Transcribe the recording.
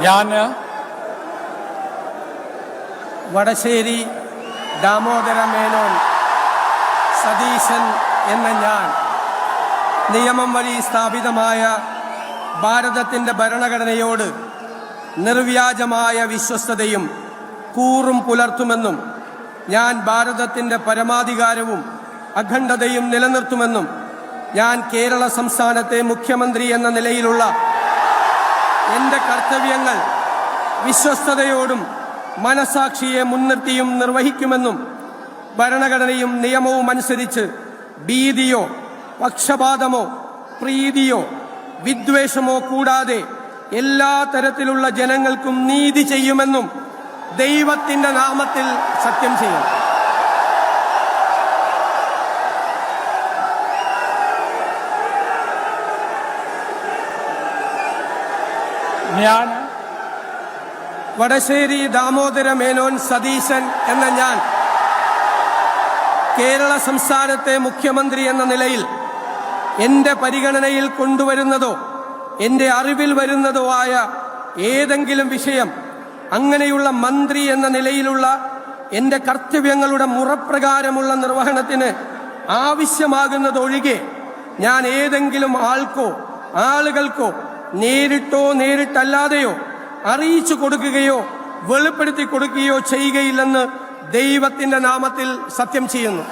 ഞാൻ വടശ്ശേരി ദാമോദര മേനോൻ സതീശൻ എന്ന ഞാൻ നിയമം വഴി സ്ഥാപിതമായ ഭാരതത്തിൻ്റെ ഭരണഘടനയോട് നിർവ്യാജമായ വിശ്വസ്തതയും കൂറും പുലർത്തുമെന്നും ഞാൻ ഭാരതത്തിൻ്റെ പരമാധികാരവും അഖണ്ഡതയും നിലനിർത്തുമെന്നും ഞാൻ കേരള സംസ്ഥാനത്തെ മുഖ്യമന്ത്രി എന്ന നിലയിലുള്ള എൻ്റെ കർത്തവ്യങ്ങൾ വിശ്വസ്തയോടും മനസാക്ഷിയെ മുൻനിർത്തിയും നിർവഹിക്കുമെന്നും ഭരണഘടനയും നിയമവും അനുസരിച്ച് ഭീതിയോ പക്ഷപാതമോ പ്രീതിയോ വിദ്വേഷമോ കൂടാതെ എല്ലാ തരത്തിലുള്ള ജനങ്ങൾക്കും നീതി ചെയ്യുമെന്നും ദൈവത്തിൻ്റെ നാമത്തിൽ സത്യം ചെയ്യും. ഞാൻ വടശ്ശേരി ദാമോദര മേനോൻ സതീശൻ എന്ന ഞാൻ കേരള സംസ്ഥാനത്തെ മുഖ്യമന്ത്രി എന്ന നിലയിൽ എൻ്റെ പരിഗണനയിൽ കൊണ്ടുവരുന്നതോ എൻ്റെ അറിവിൽ വരുന്നതോ ആയ ഏതെങ്കിലും വിഷയം അങ്ങനെയുള്ള മന്ത്രി എന്ന നിലയിലുള്ള എൻ്റെ കർത്തവ്യങ്ങളുടെ മുറപ്രകാരമുള്ള നിർവഹണത്തിന് ആവശ്യമാകുന്നതൊഴികെ ഞാൻ ഏതെങ്കിലും ആൾക്കോ ആളുകൾക്കോ നേരിട്ടോ നേരിട്ടല്ലാതെയോ അറിയിച്ചു കൊടുക്കുകയോ വെളിപ്പെടുത്തി കൊടുക്കുകയോ ചെയ്യുകയില്ലെന്ന് ദൈവത്തിൻ്റെ നാമത്തിൽ സത്യം ചെയ്യുന്നു.